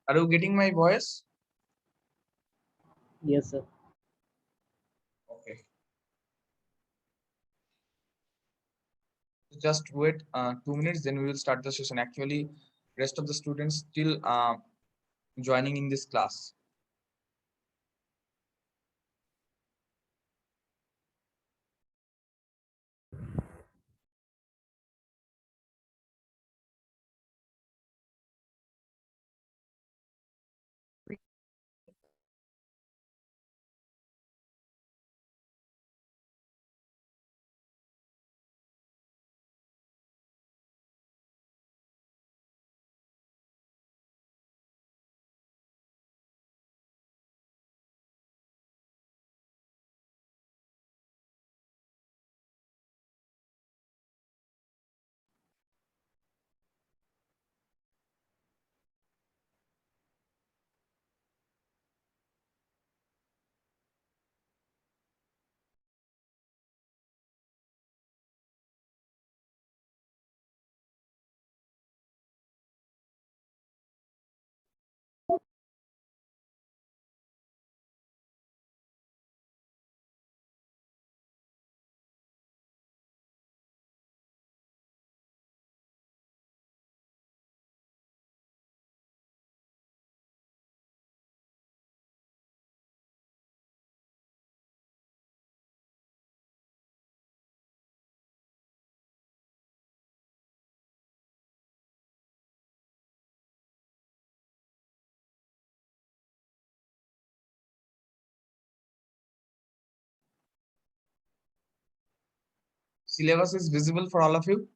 Are you getting my voice? Yes, sir. Okay. Just wait 2 minutes, then we will start the session. Actually, rest of the students still joining in this class. Syllabus is visible for all of you.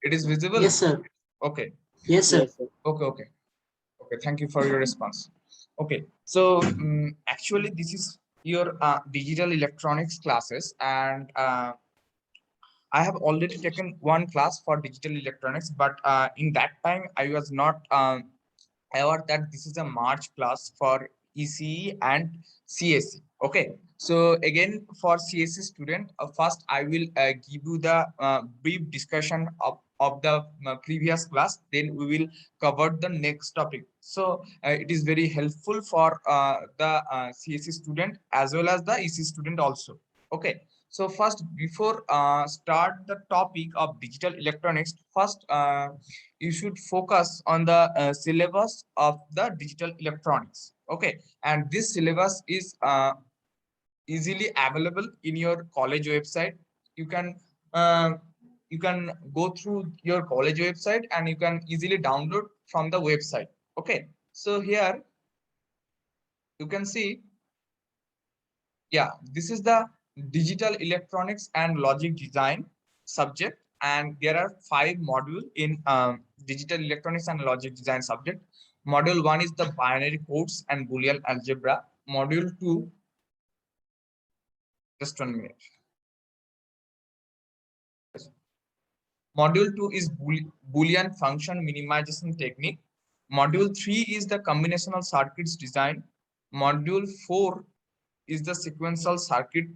It is visible. Yes, sir. Okay. Yes, sir. Yes, sir. Okay. Okay. Okay. Thank you for your response. Okay. So actually, this is your digital electronics classes, and I have already taken one class for digital electronics, but in that time I was not aware that this is a March class for ECE and CSE. Okay, so again for CSE student, first I will give you the brief discussion of the previous class. Then we will cover the next topic. So it is very helpful for the CSE student as well as the ECE student also. Okay. So first, before start the topic of digital electronics, first you should focus on the syllabus of the digital electronics. Okay, and this syllabus is easily available in your college website. You can uh, you can go through your college website and you can easily download from the website. Okay, so here you can see, yeah, this is the digital electronics and logic design subject, and there are 5 modules in digital electronics and logic design subject. Module 1 is the binary codes and Boolean algebra. Module 2, just 1 minute. Module 2 is Boolean function minimization technique. Module 3 is the combinational circuits design. Module 4 is the sequential circuit,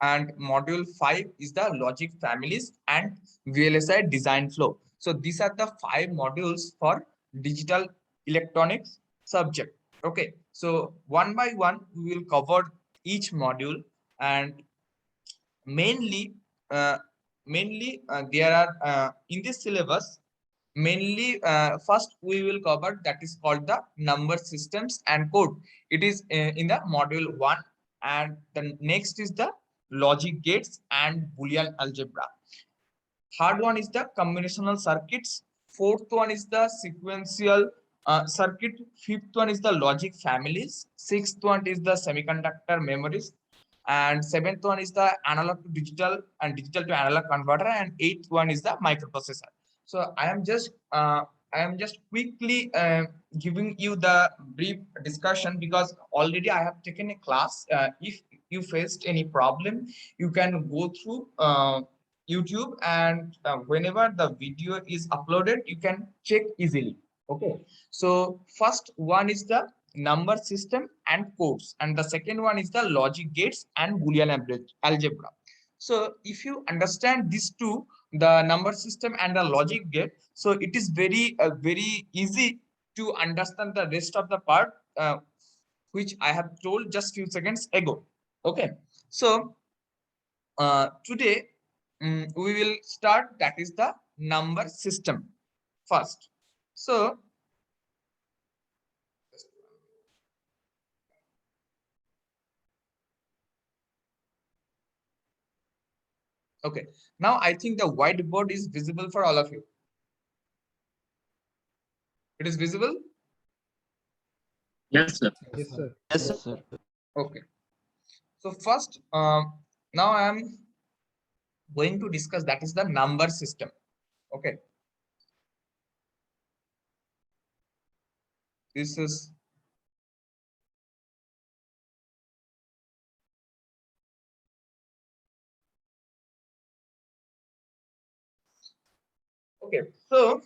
and module 5 is the logic families and VLSI design flow. So these are the 5 modules for digital electronics subject. Okay, so one by one we will cover each module, and mainly uh, there are in this syllabus, mainly first we will cover that is called the number systems and code. It is in the module 1, and the next is the logic gates and Boolean algebra. Third one is the combinational circuits. Fourth one is the sequential circuit. Fifth one is the logic families. Sixth one is the semiconductor memories. And seventh one is the analog to digital and digital to analog converter. And eighth one is the microprocessor. So I am just quickly giving you the brief discussion because already I have taken a class. If you faced any problem, you can go through YouTube, and whenever the video is uploaded, you can check easily. Okay. So first one is the number system and codes, and the second one is the logic gates and Boolean algebra. So if you understand these two, the number system and the logic gate. So it is very easy to understand the rest of the part, which I have told just few seconds ago. Okay, so today we will start, that is the number system first. So okay, now I think the whiteboard is visible for all of you. It is visible. Yes, sir. Yes, sir. Yes, sir. Okay, so first now I am going to discuss, that is the number system. Okay, this is okay. So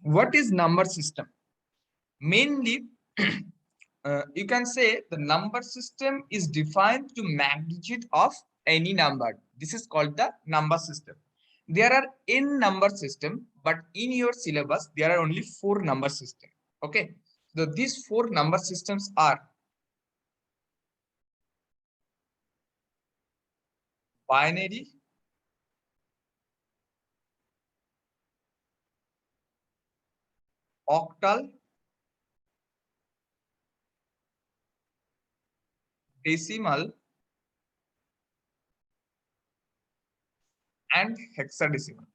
what is number system? Mainly you can say the number system is defined to magnitude of any number. This is called the number system. There are n number system, but in your syllabus there are only 4 number system. Okay, so these 4 number systems are binary, octal, decimal, and hexadecimal.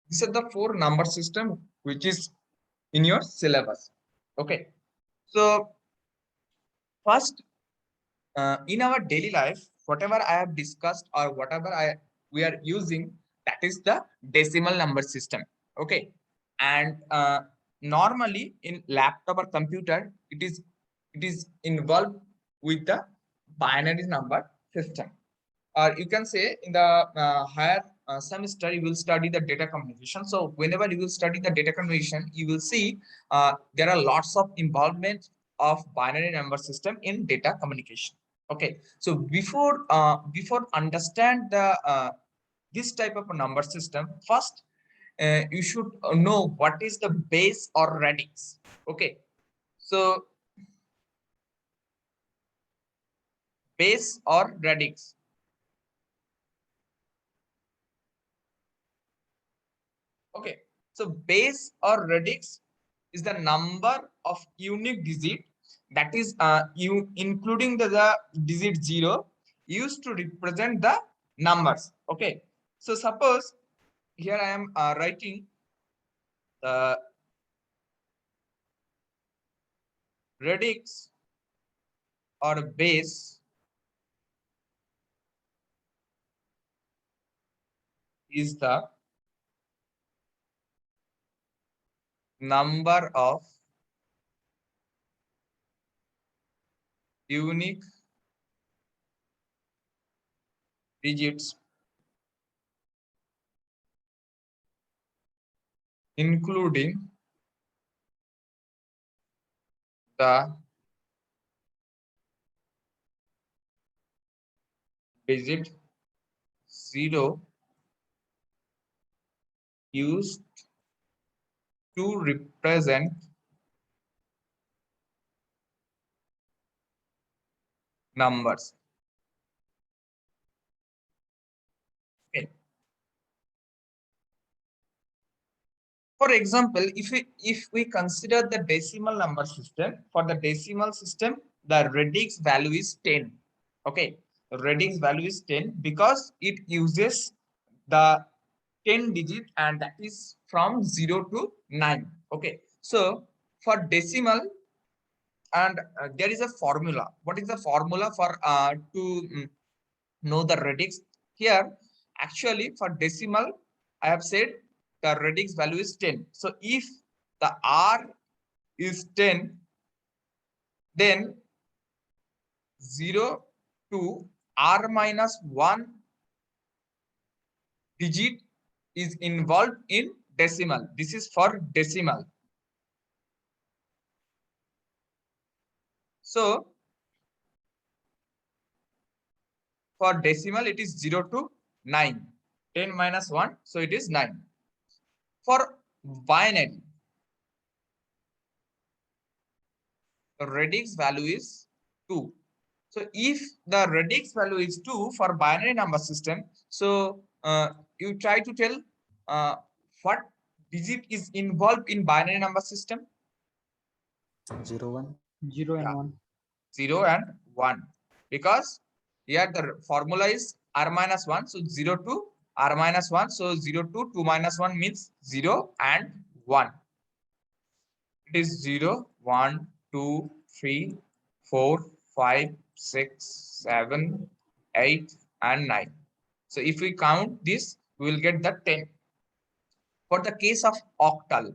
These are the 4 number system which is in your syllabus. Okay, so first, in our daily life, whatever I have discussed or whatever we are using, that is the decimal number system. Okay, and normally in laptop or computer, it is involved with the binary number system. Or you can say in the higher semester you will study the data communication. So whenever you will study the data communication, you will see there are lots of involvement of binary number system in data communication. Okay, so before understand the this type of a number system, first you should know what is the base or radix. Okay, so base or radix. Okay, so base or radix is the number of unique digit, that is you including the digit 0 used to represent the numbers. Okay, so suppose here I am writing the radix or base is the number of unique digits including the digit 0 used to represent numbers. Okay. For example, if we consider the decimal number system, for the decimal system, the radix value is 10. Okay, the radix value is 10 because it uses the 10 digit, and that is from 0 to 9. Okay, so for decimal, and there is a formula. What is the formula for to know the radix? Here, actually, for decimal, I have said the radix value is 10. So if the R is 10, then 0 to R minus 1 digit is involved in decimal. This is for decimal. So For decimal, it is 0 to 9. 10 minus 1, so it is 9. For binary, the radix value is 2. So if the radix value is 2 for binary number system, so you try to tell what digit is involved in binary number system? 0, 1. 0 and Yeah. 1. 0 and 1. Because here the formula is r minus 1. So 0 to r minus 1. So 0 to 2 minus 1 means 0 and 1. It is 0, 1, 2, 3, 4, 5, 6, 7, 8, and 9. So if we count this, we will get the 10. For the case of octal,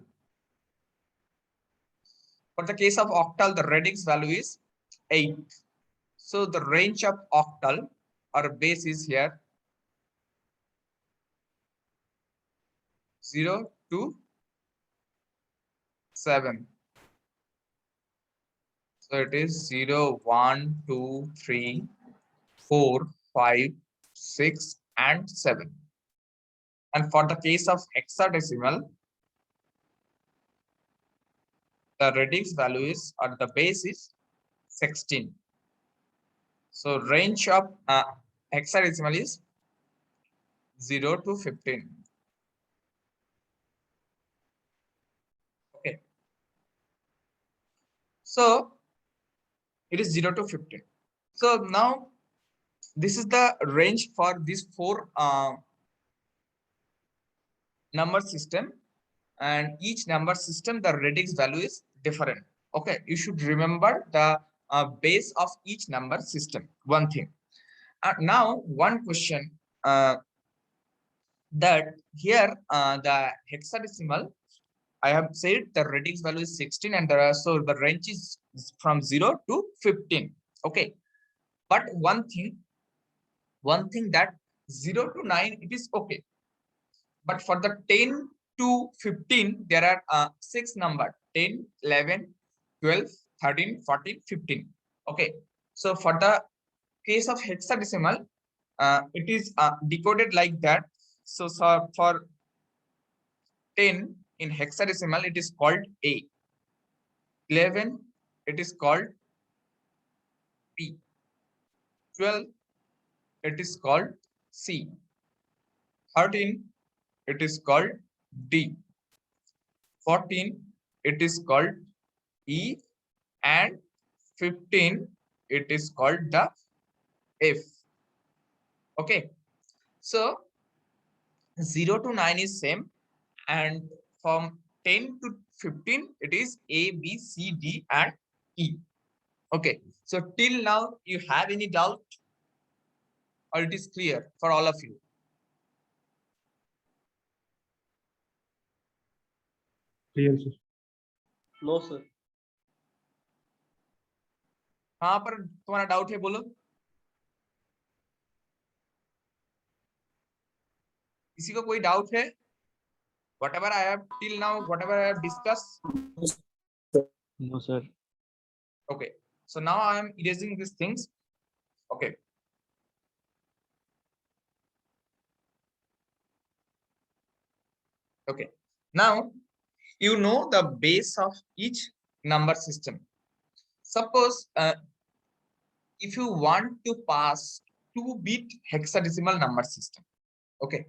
the radix value is 8. So the range of octal or base is here 0 to 7. So it is 0, 1, 2, 3, 4, 5, 6, and 7. And for the case of hexadecimal, the radix value is, or the base is 16. So range of hexadecimal is 0 to 15. Okay. So it is 0 to 15. So now this is the range for these 4 number system, and each number system, the radix value is different. Okay, you should remember the base of each number system. One thing. Now, one question that here the hexadecimal, I have said the radix value is 16, and so the range is from 0 to 15. Okay, but one thing that 0 to 9 it is okay, but for the 10 to 15 there are 6 number: 10, 11, 12, 13, 14, 15. Okay, so for the case of hexadecimal, it is decoded like that. So for 10 in hexadecimal, it is called A. 11, it is called B. 12, it is called C. 13, it is called D. 14, it is called E. And 15, it is called the F. Okay, so 0 to 9 is same, and from 10 to 15 it is A, B, C, D, and E. Okay, so till now you have any doubt, or it is clear for all of you? Clear, sir. No, sir. कहाँ पर तुम्हारा doubt है, बोलो। किसी को कोई doubt है? Whatever I have till now, whatever I have discussed. No, sir. Okay, so now I am erasing these things. Okay. Okay, now you know the base of each number system. Suppose if you want to pass 2-bit hexadecimal number system, okay,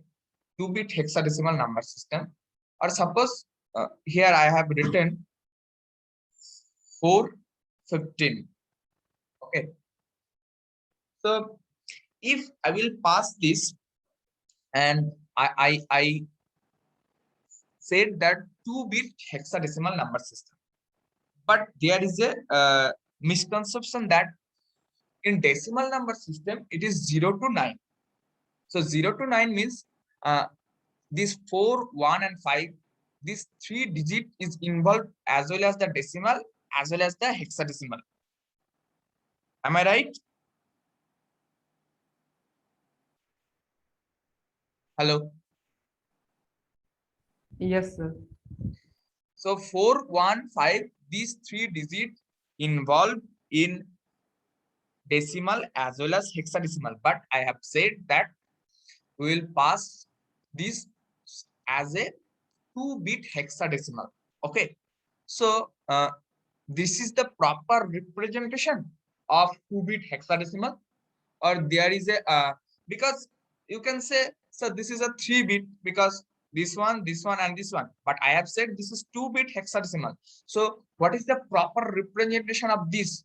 2-bit hexadecimal number system, or suppose here I have written 415. Okay, so if I will pass this, and I said that 2-bit hexadecimal number system, but there is a misconception that in decimal number system it is 0 to 9. So 0 to 9 means this 4, 1, and 5, this 3 digit is involved as well as the decimal as well as the hexadecimal. Am I right? Hello. Yes, sir. So 4, 1, 5, these 3 digits involved in decimal as well as hexadecimal, but I have said that we will pass this as a 2-bit hexadecimal. Okay, so this is the proper representation of 2-bit hexadecimal, or there is a because you can say, so this is a 3-bit because this one, and this one, but I have said this is 2-bit hexadecimal. So what is the proper representation of this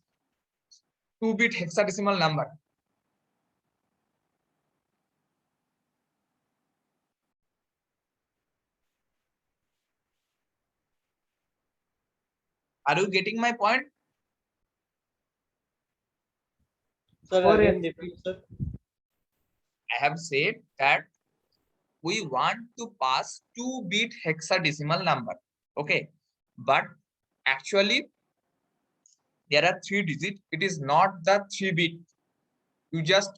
2-bit hexadecimal number? Are you getting my point? Sir, 4S. again repeat, sir. I have said that we want to pass 2-bit hexadecimal number. Okay, but actually there are 3 digits. It is not the 3-bit. You just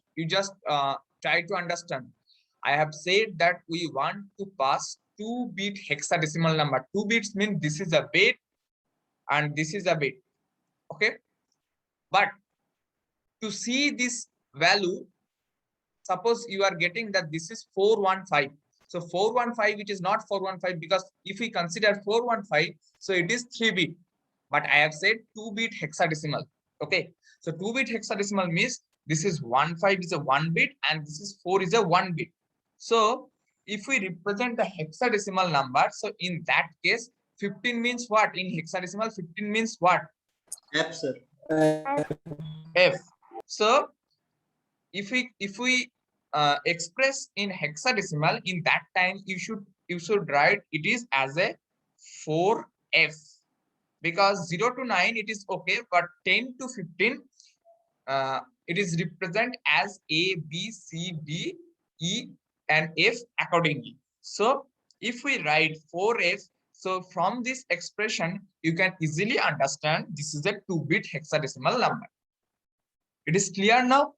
try to understand. I have said that we want to pass 2-bit hexadecimal number. 2 bits mean this is a bit and this is a bit. Okay, but to see this value, suppose you are getting that this is 415. So 415, it is not 415 because if we consider 415, so it is 3-bit. But I have said 2-bit hexadecimal. Okay, so 2-bit hexadecimal means this is 15 is a 1-bit and this is 4 is a 1-bit. So if we represent the hexadecimal number, so in that case, 15 means what? In hexadecimal, 15 means what? F, sir. F. So if we express in hexadecimal, in that time you should write it is as a 4F, because 0 to 9 it is okay, but 10 to 15 it is represent as A, B, C, D, E and F accordingly. So if we write 4F, so from this expression you can easily understand this is a 2-bit hexadecimal number. It is clear now?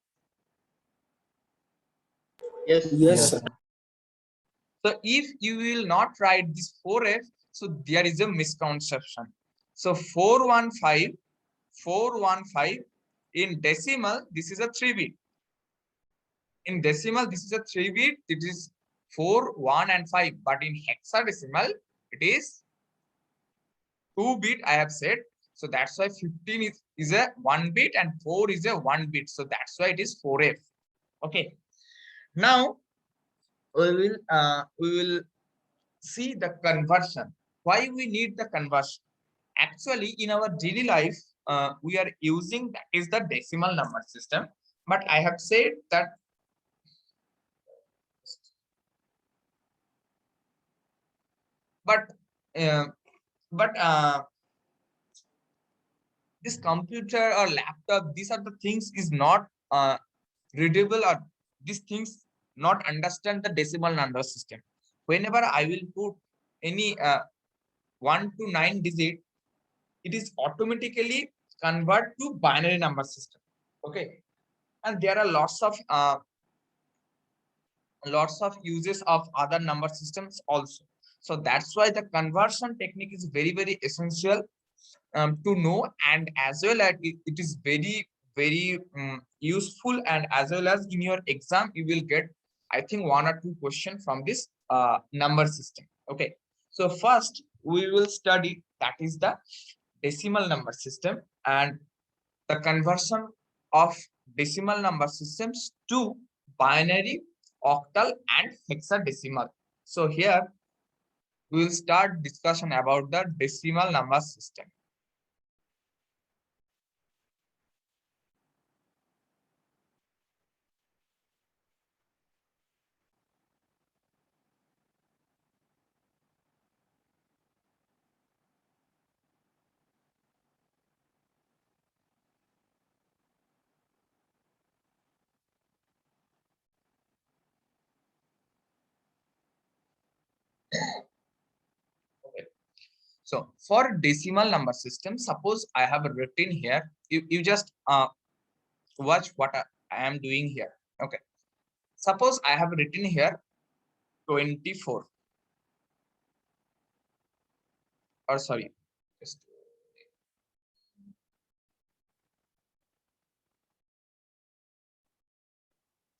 Yes. Yes, sir. So if you will not write this 4F, so there is a misconception. So 415 in decimal, this is a 3-bit. In decimal, this is a 3-bit. It is 4, 1 and 5. But in hexadecimal, it is 2-bit, I have said. So that's why 15 is a 1-bit and 4 is a 1-bit. So that's why it is 4F. Okay. Now we will see the conversion. Why we need the conversion? Actually, in our daily life, we are using that is the decimal number system. But I have said that but uh, this computer or laptop, these are the things is not readable, or these things not understand the decimal number system. Whenever I will put any 1 to 9 digit, it is automatically convert to binary number system. Okay, and there are lots of uses of other number systems also. So that's why the conversion technique is very essential to know, and as well as it is very useful, and as well as in your exam you will get, I think, 1 or 2 questions from this number system. Okay, so first we will study that is the decimal number system and the conversion of decimal number systems to binary, octal and hexadecimal. So here we will start discussion about the decimal number system. Okay. So for decimal number system, suppose I have written here, you just watch what I am doing here. Okay. Suppose I have written here 24, or sorry, just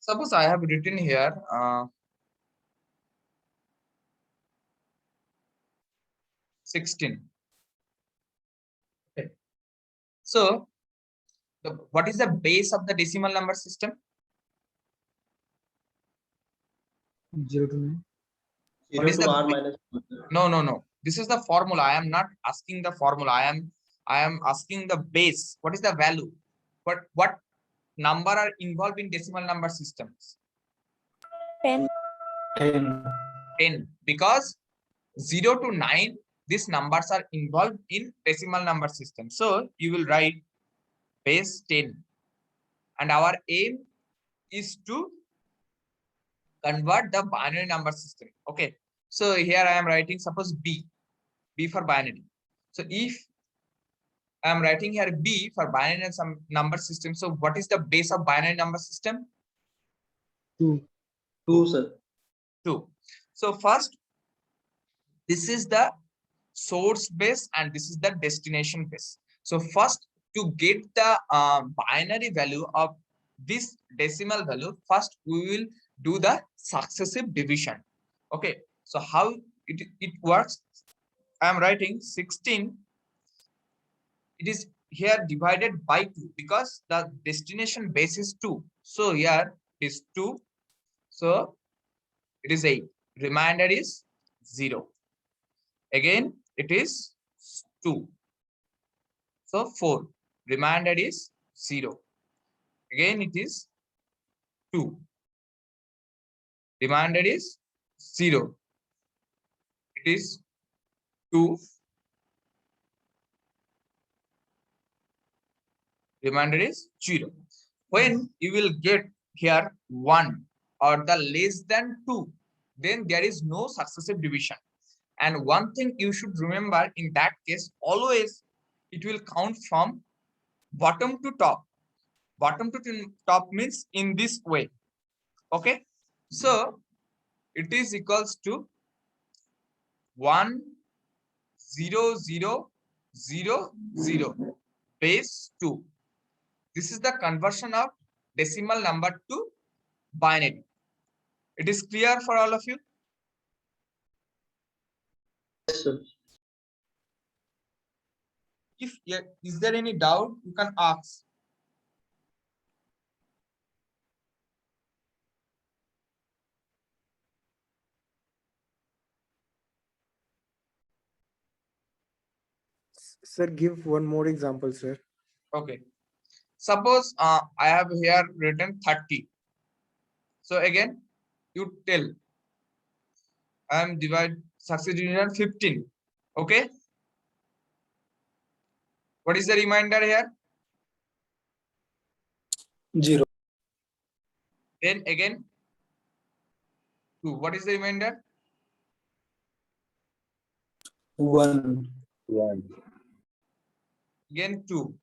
Suppose I have written here 16. Okay. So what is the base of the decimal number system? 0 to 9. What 0 is to the R minus 1, sir. No. This is the formula. I am not asking the formula. I am asking the base. What is the value? What number are involved in decimal number systems? 10. 10. 10. Because 0 to 9, these numbers are involved in decimal number system. So you will write base 10. And our aim is to convert the binary number system. Okay. So here I am writing, suppose B for binary. So if I am writing here B for binary and some number system. So what is the base of binary number system? 2. 2, sir. 2. So first, this is the source base and this is the destination base. So first, to get the binary value of this decimal value, first we will do the successive division. Okay. So how it works? I am writing 16. It is here divided by 2 because the destination base is 2. So here is 2. So it is 8. Remainder is 0. Again, it is 2. So 4. Remainder is 0. Again, it is 2. Remainder is 0. It is 2. Remainder is 0. When you will get here 1 or the less than 2, then there is no successive division. And one thing you should remember in that case, always it will count from bottom to top. Bottom to top means in this way. Okay. So it is equals to 1 0 0 0 0 base 2. This is the conversion of decimal number to binary. It is clear for all of you? Yes, sir. If is there any doubt, you can ask. Sir, give one more example, sir. Okay. Suppose I have here written 30. So again, you tell I am divide successive division 15. Okay. What is the remainder here? 0. Then again 2. What is the remainder? 1. Again 2.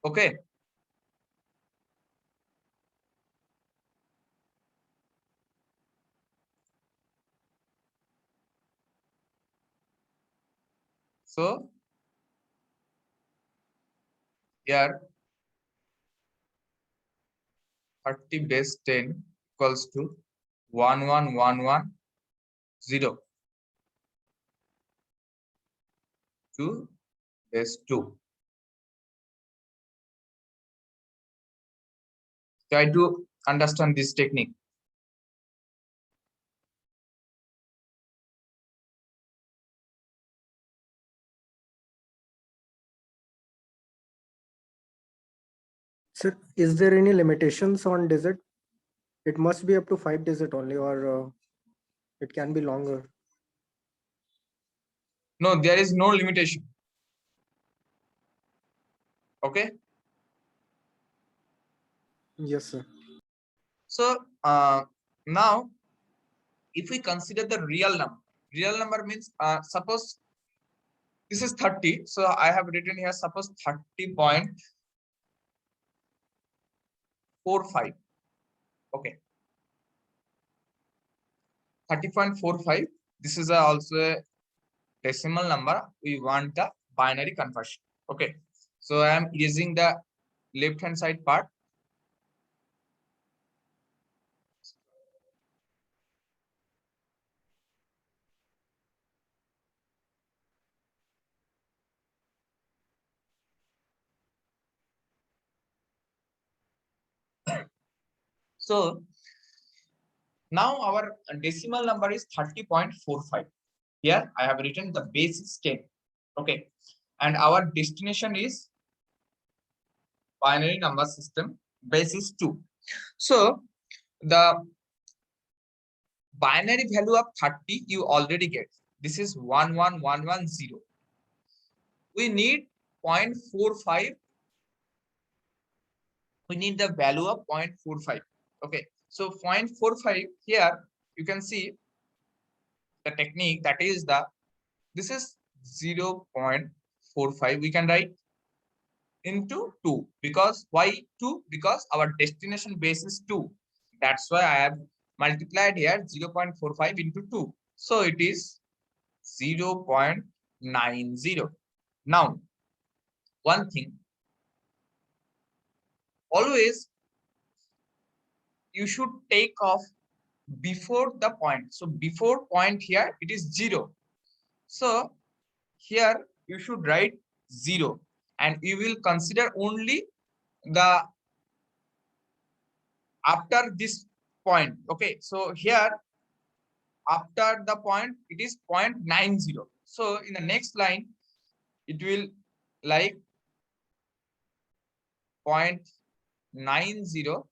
Okay. So here 30 base 10 equals to 11110 to base 2. Try to understand this technique. Sir, is there any limitations on digit? It must be up to 5 digit only, or it can be longer. No, there is no limitation. Okay. Yes, sir. So now if we consider the real number means suppose this is 30. So I have written here suppose 30.45. Okay. 30.45. This is also a decimal number. We want the binary conversion. Okay. So I am erasing the left hand side part. So now our decimal number is 30.45. Here I have written the base is 10. Okay. And our destination is binary number system, base is 2. So the binary value of 30 you already get. This is 11110. We need 0.45. We need the value of 0.45. Okay. So 0.45 here you can see the technique, that is this is 0.45. We can write into 2 because why 2? Because our destination base is 2. That's why I have multiplied here 0.45 into 2. So it is 0.90. Now, one thing, always you should take off before the point. So before point here, it is 0. So here you should write 0 and you will consider only the after this point. Okay, so here after the point it is 0.90. So in the next line it will like 0.90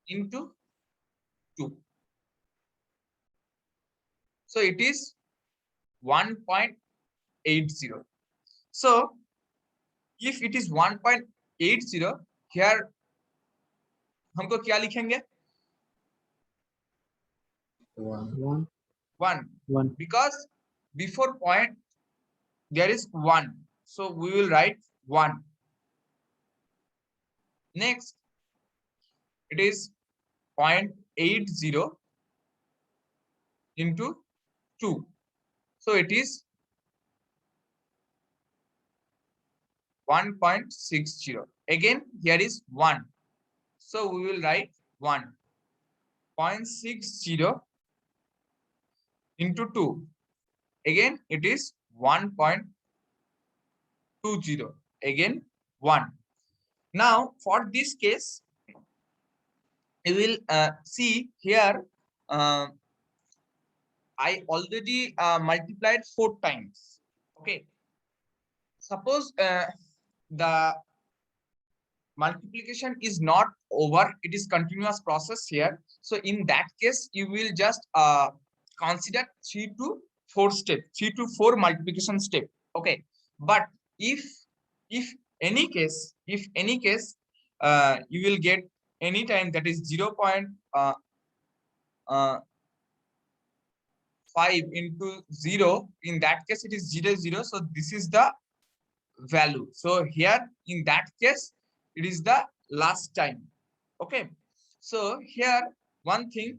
into 2. So it is 1.80. So if it is 1.80, here हमको क्या लिखेंगे? 1 1. 1 Because before point there is 1. So we will write 1. Next, it is 0.80 into 2. So it is 1.60. Again, here is 1. So we will write 1.60 into 2. Again, it is 1.20. Again, 1. Now, for this case, you will see here, I already multiplied 4 times. Okay. Suppose the multiplication is not over, it is continuous process here. So in that case, you will just consider 3 to 4 step, 3 to 4 multiplication step. Okay. But if any case, you will get any time that is 0.5 into 0, in that case it is 0 0. So this is the value. So here in that case it is the last time. Okay. So here one thing,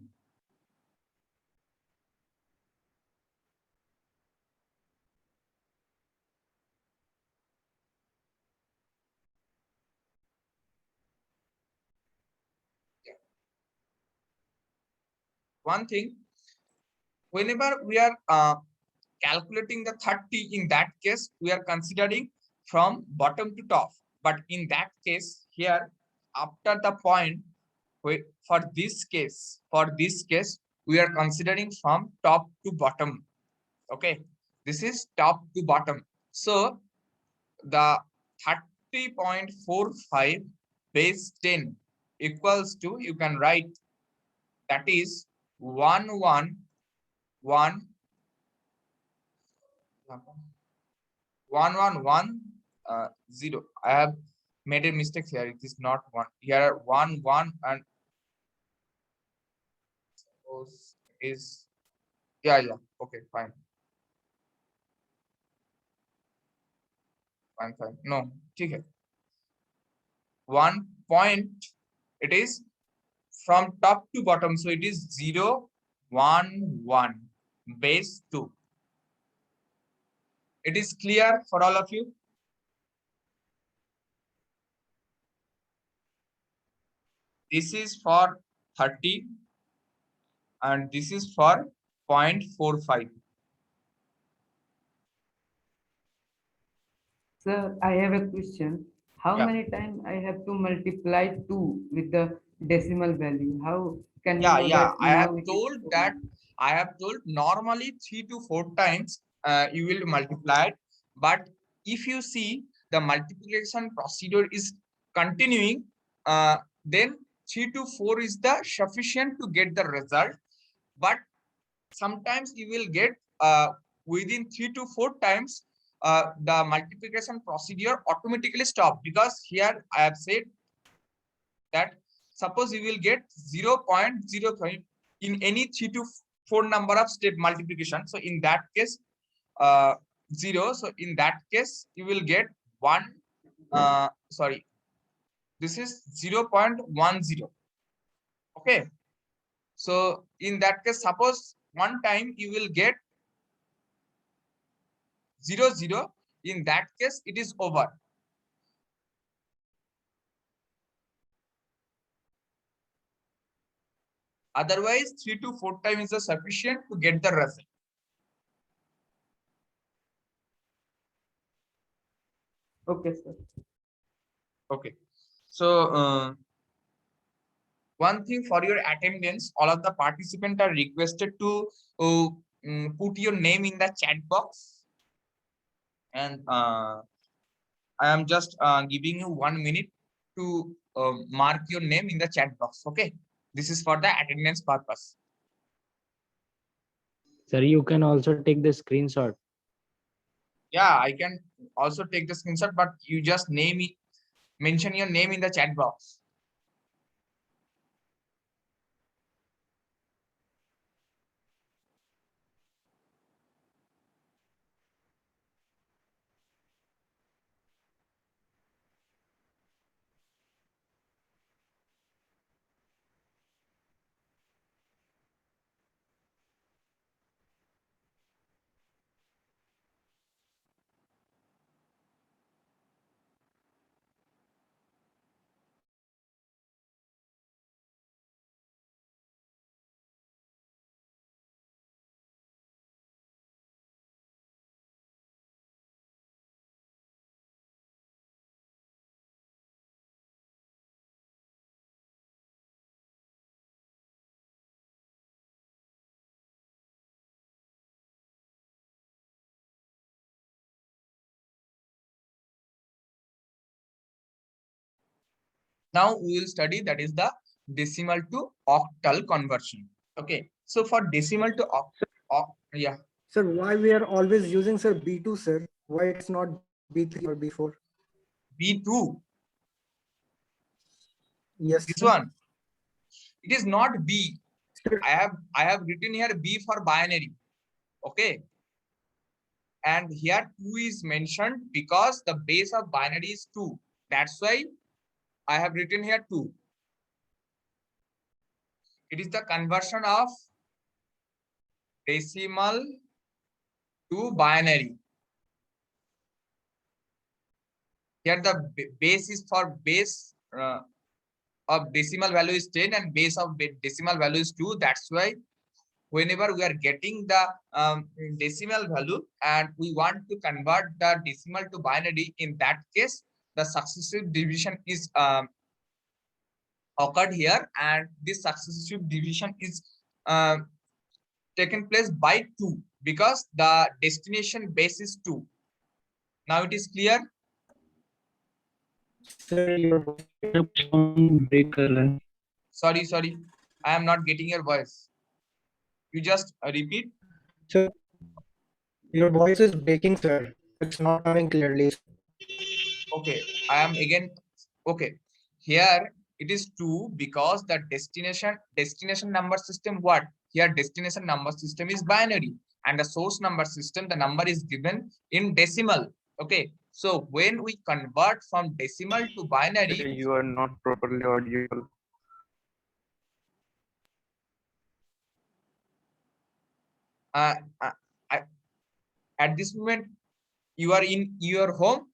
whenever we are calculating the 30, in that case we are considering from bottom to top. But in that case here, after the point, for this case we are considering from top to bottom. Okay, this is top to bottom. So the 30.45 base 10 equals to, you can write, that is 1110. I have made a mistake here. It is not 1. Here 1 1 and is, yeah. Okay, fine. No, ठीक है. 1 point, it is from top to bottom. So it is 0, 1, 1, base 2. It is clear for all of you? This is for 30 and this is for 0.45. Sir, I have a question. How Yeah. many times I have to multiply 2 with the decimal value? How can you Yeah, know yeah. that I have now it is told over? that normally 3 to 4 times you will multiply it. But if you see the multiplication procedure is continuing, then 3 to 4 is the sufficient to get the result. But sometimes you will get within 3 to 4 times the multiplication procedure automatically stop, because here I have said that suppose you will get 0.03 in any 3 to 4 number of step multiplication. So in that case, 0. So in that case, you will get 1. Sorry, this is 0.10. Okay. So in that case, suppose one time you will get 0, 0. In that case, it is over. Otherwise, 3 to 4 times is sufficient to get the result. Okay, sir. Okay. So one thing for your attendance, all of the participants are requested to put your name in the chat box. And I am just giving you 1 minute to mark your name in the chat box. Okay. This is for the attendance purpose. Sir, you can also take the screenshot. Yeah, I can also take the screenshot, but you just mention your name in the chat box. Now we will study, that is the decimal to octal conversion. Okay. So for decimal to octal, yeah. Sir, why we are always using sir B2, sir? Why it's not B3 or B4? B2, Yes, this sir. one, it is not B. Sir, I have written here B for binary. Okay. And here 2 is mentioned because the base of binary is 2. That's why I have written here 2. It is the conversion of decimal to binary. Here the base is for base of decimal value is 10 and base of decimal value is 2. That's why whenever we are getting the decimal value and we want to convert the decimal to binary, in that case, the successive division is occurred here, and this successive division is taken place by 2 because the destination base is 2. Now it is clear? Sir, your break कर रहा है. Sorry. I am not getting your voice. You just repeat. sir, your voice is breaking, sir. It's not coming clearly. Okay, I am again. Okay, here it is 2 because the destination number system, what? Here destination number system is binary, and the source number system, the number is given in decimal. Okay, so when we convert from decimal to binary, You are not properly audible. uh, uh, I- at this moment you are in your home.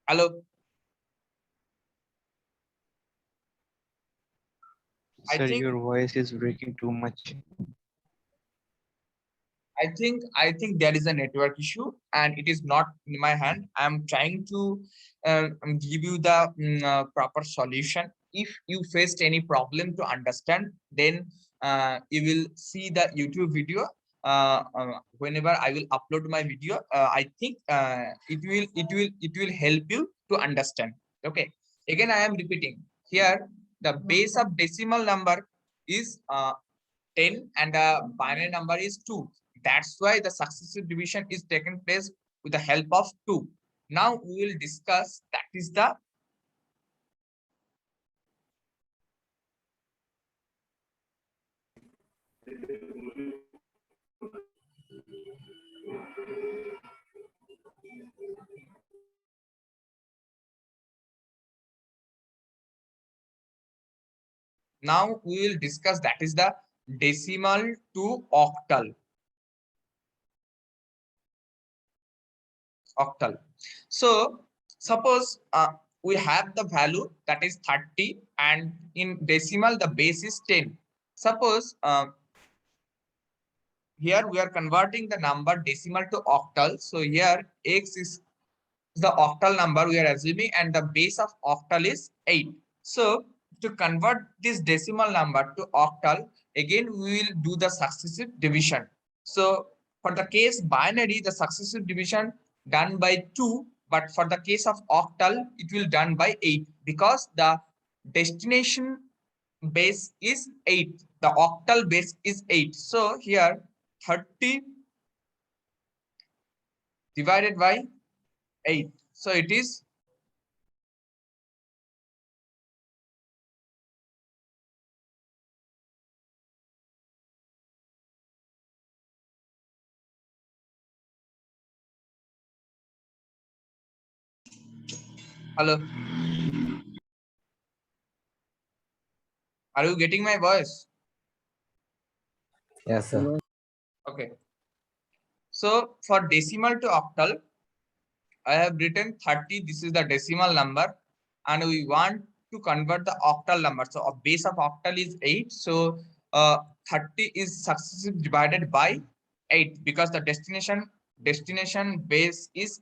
Hello. I Sir, think your voice is breaking too much. I think there is a network issue and it is not in my hand. I'm trying to give you the proper solution. If you faced any problem to understand, then you will see the YouTube video. Whenever I will upload my video, I think it will help you to understand. Okay. Again, I am repeating here. The base of decimal number is 10 and the binary number is 2. That's why the successive division is taken place with the help of 2. Now we will discuss that is the now we will discuss that is the decimal to octal. So suppose we have the value that is 30 and in decimal the base is 10. Suppose here we are converting the number decimal to octal. So here x is the octal number we are assuming and the base of octal is 8. So to convert this decimal number to octal, again we will do the successive division. So for the case binary, the successive division done by 2, but for the case of octal, it will done by 8 because the destination base is 8. The octal base is 8. So here 30 divided by 8. So it is hello. Are you getting my voice? Yes, sir. Okay. So for decimal to octal, I have written 30. This is the decimal number, and we want to convert the octal number. So a base of octal is 8. So 30 is successive divided by 8 because the destination base is